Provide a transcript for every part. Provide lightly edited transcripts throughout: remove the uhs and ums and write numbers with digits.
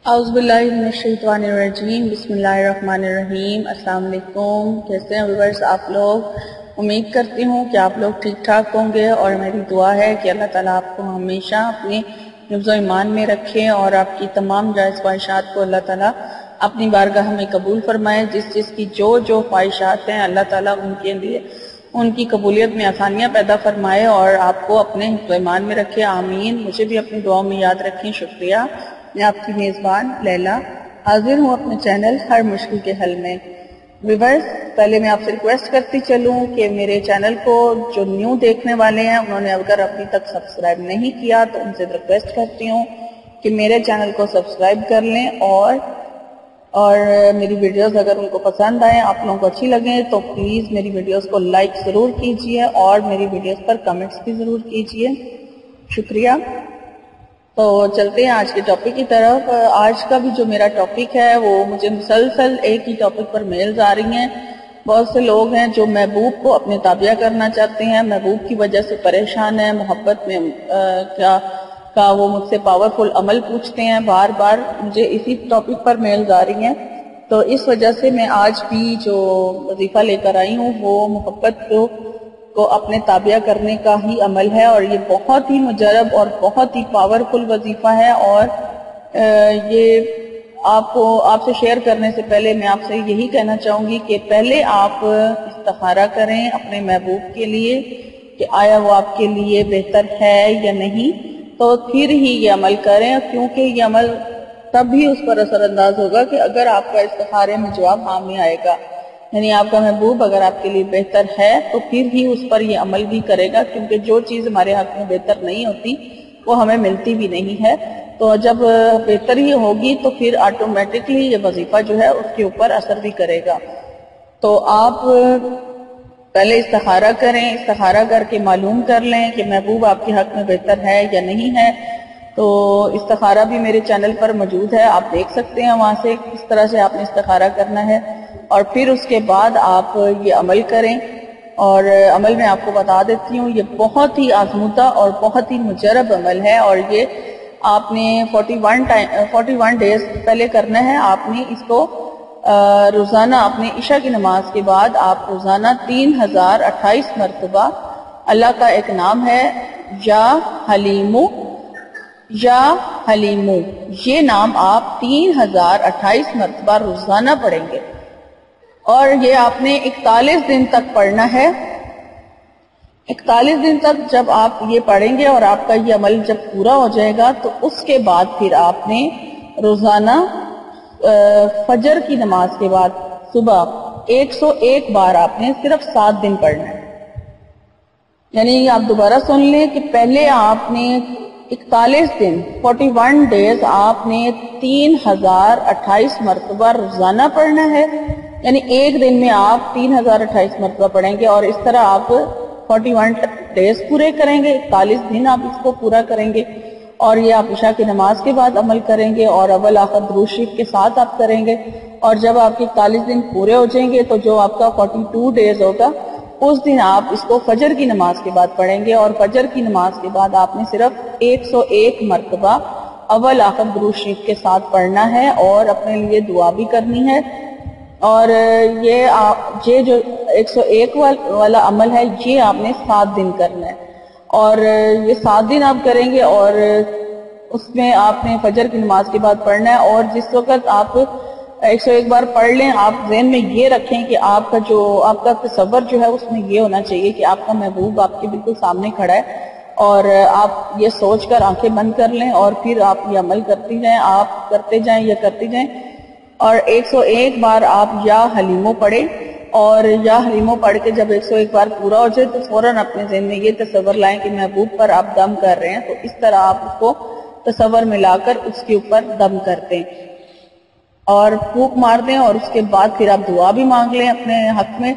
اعوذ باللہ من الشیطان الرجیم، بسم اللہ الرحمن الرحیم۔ السلام علیکم، کیسے ہیں ویورز آپ لوگ؟ امید کرتی ہوں کہ آپ لوگ ٹھیک ٹھاک ہوں گے، اور میری دعا ہے کہ اللہ تعالیٰ آپ کو ہمیشہ اپنے حفظ و ایمان میں رکھے اور آپ کی تمام جائز خواہشات کو اللہ تعالیٰ اپنی بارگاہ میں قبول فرمائے۔ جس کی جو خواہشات ہیں اللہ تعالیٰ ان کے لیے ان کی قبولیت میں آسانیاں پیدا فرمائے اور آپ کو اپنے حفظ و ایمان میں رکھے، آمین۔ مجھے بھی اپنی دعاؤں میں یاد رکھیں، شکریہ۔ میں آپ کی میزبان لیلا حاضر ہوں اپنے چینل ہر مشکل کے حل میں۔ ویورز، پہلے میں آپ سے ریکویسٹ کرتی چلوں کہ میرے چینل کو جو نیو دیکھنے والے ہیں انہوں نے اگر ابھی تک سبسکرائب نہیں کیا تو ان سے ریکویسٹ کرتی ہوں کہ میرے چینل کو سبسکرائب کر لیں، اور میری ویڈیوز اگر ان کو پسند آئیں، آپ لوگوں کو اچھی لگیں تو پلیز میری ویڈیوز کو لائک ضرور کیجئے اور میری ویڈیوز پر کمنٹس بھی ضرور کیجئے، شکریہ۔ تو چلتے ہیں آج کے ٹاپک کی طرف۔ آج کا بھی جو میرا ٹاپک ہے وہ مجھے مسلسل ایک ہی ٹاپک پر میلز آ رہی ہیں۔ بہت سے لوگ ہیں جو محبوب کو اپنے تابعہ کرنا چاہتے ہیں، محبوب کی وجہ سے پریشان ہیں، محبت میں کا وہ مجھ سے پاورفل عمل پوچھتے ہیں، بار بار مجھے اسی ٹاپک پر میلز آ رہی ہیں۔ تو اس وجہ سے میں آج بھی جو وظیفہ لے کر آئی ہوں وہ محبت کو اپنے تابعہ کرنے کا ہی عمل ہے، اور یہ بہت ہی مجرب اور بہت ہی پاورفل وظیفہ ہے، اور یہ آپ سے شیئر کرنے سے پہلے میں آپ سے یہی کہنا چاہوں گی کہ پہلے آپ استخارہ کریں اپنے محبوب کے لیے کہ آیا وہ آپ کے لیے بہتر ہے یا نہیں، تو پھر ہی یہ عمل کریں، کیونکہ یہ عمل تب ہی اس پر اثر انداز ہوگا کہ اگر آپ کا استخارے میں جواب ہاں میں آئے گا، یعنی آپ کا محبوب اگر آپ کے لیے بہتر ہے تو پھر ہی اس پر یہ عمل بھی کرے گا، کیونکہ جو چیز ہمارے حق میں بہتر نہیں ہوتی وہ ہمیں ملتی بھی نہیں ہے۔ تو جب بہتر ہی ہوگی تو پھر آٹومیٹکلی یہ وظیفہ جو ہے اس کے اوپر اثر بھی کرے گا۔ تو آپ پہلے استخارہ کریں، استخارہ کر کے معلوم کر لیں کہ محبوب آپ کے حق میں بہتر ہے یا نہیں ہے۔ تو استخارہ بھی میرے چینل پر موجود ہے، آپ دیکھ سکتے ہیں وہاں سے کس طرح سے آپ نے استخارہ کرنا ہے، اور پھر اس کے بعد آپ یہ عمل کریں۔ اور عمل میں آپ کو بتا دیتی ہوں، یہ بہت ہی آزمودہ اور بہت ہی مجرب عمل ہے، اور یہ آپ نے 41 ڈیز پہلے کرنا ہے۔ آپ نے اس کو روزانہ اپنے عشاء کی نماز کے بعد آپ روزانہ 3028 مرتبہ، اللہ کا ایک نام ہے یا حلیمو، یہ نام آپ 3028 مرتبہ روزانہ پڑھیں گے، اور یہ آپ نے 41 دن تک پڑھنا ہے۔ 41 دن تک جب آپ یہ پڑھیں گے اور آپ کا یہ عمل جب پورا ہو جائے گا تو اس کے بعد پھر آپ نے روزانہ فجر کی نماز کے بعد صبح 101 بار آپ نے صرف 7 دن پڑھنا ہے۔ یعنی آپ دوبارہ سن لیں کہ پہلے آپ نے 41 دن 41 ڈیز آپ نے 3028 مرتبہ روزانہ پڑھنا ہے، یعنی ایک دن میں آپ 3028 مرتبہ پڑھیں گے، اور اس طرح آپ 41 ڈیز پورے کریں گے، 41 دن آپ اس کو پورا کریں گے، اور یہ آپ عشاء کی نماز کے بعد عمل کریں گے، اور اول آخر درود شریف کے ساتھ آپ کریں گے، اور جب آپ کے 41 دن پورے ہو جائیں گے تو جو آپ کا 42 ڈیز ہوگا اس دن آپ اس کو فجر کی نماز کے بعد پڑھیں گے، اور فجر کی نماز کے بعد آپ نے صرف 101 مرتبہ اول آخر درود شریف کے ساتھ پڑھنا ہے، اور اپنے لیے دعا بھی کرنی ہے۔ اور یہ جو 101 والا عمل ہے یہ آپ نے 7 دن کرنا ہے، اور یہ 7 دن آپ کریں گے، اور اس میں آپ نے فجر کی نماز کے بعد پڑھنا ہے، اور جس وقت آپ 101 بار پڑھ لیں آپ ذہن میں یہ رکھیں کہ آپ کا تصور جو ہے اس میں یہ ہونا چاہیے کہ آپ کا محبوب آپ کے بالکل سامنے کھڑا ہے، اور آپ یہ سوچ کر آنکھیں بند کر لیں اور پھر آپ یہ عمل کرتی جائیں، آپ کرتے جائیں، اور 101 بار آپ یا حلیمو پڑھیں، اور یا حلیمو پڑھ کے جب 101 بار پورا ہو جائے تو فوراً اپنے ذہن میں یہ تصور لائیں کہ محبوب پر آپ دم کر رہے ہیں، تو اس طرح آپ اس کو تصور میں لا کر اس کے اوپر دم کرتے ہیں اور پھونک مار دیں، اور اس کے بعد پھر آپ دعا بھی مانگ لیں اپنے حق میں،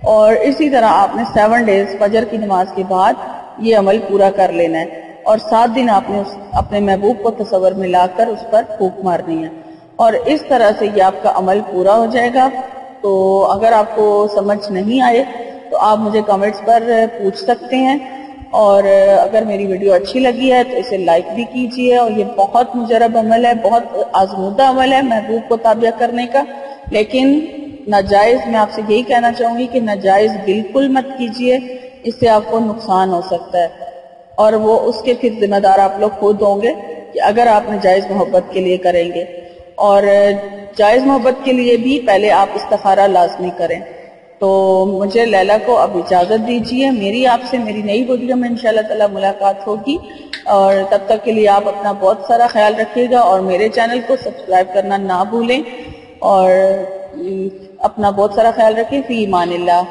اور اسی طرح آپ نے 7 ڈیز فجر کی نماز کے بعد یہ عمل پورا کر لینا ہے، اور 7 دن آپ نے اپنے محبوب کو تصور میں لا کر اس پر پھونک مارنی ہے، اور اس طرح سے یہ آپ کا عمل پورا ہو جائے گا۔ تو اگر آپ کو سمجھ نہیں آئے تو آپ مجھے کمنٹس پر پوچھ سکتے ہیں، اور اگر میری ویڈیو اچھی لگی ہے تو اسے لائک بھی کیجیے، اور یہ بہت مجرب عمل ہے، بہت آزمودہ عمل ہے محبوب کو تابع کرنے کا، لیکن ناجائز میں آپ سے یہی کہنا چاہوں گی کہ ناجائز بالکل مت کیجیے، اس سے آپ کو نقصان ہو سکتا ہے، اور وہ اس کے پھر ذمہ دار آپ لوگ خود ہوں گے کہ اگر آپ ناجائز محبت کے لیے کریں گے۔ اور جائز محبت کے لیے بھی پہلے آپ استخارہ لازمی کریں۔ تو مجھے لیلا کو اب اجازت دیجیے، میری آپ سے میری نئی ویڈیو میں انشاءاللہ تعالی ملاقات ہوگی، اور تب تک کے لیے آپ اپنا بہت سارا خیال رکھیے گا، اور میرے چینل کو سبسکرائب کرنا نہ بھولیں، اور اپنا بہت سارا خیال رکھیں۔ فی امان اللہ۔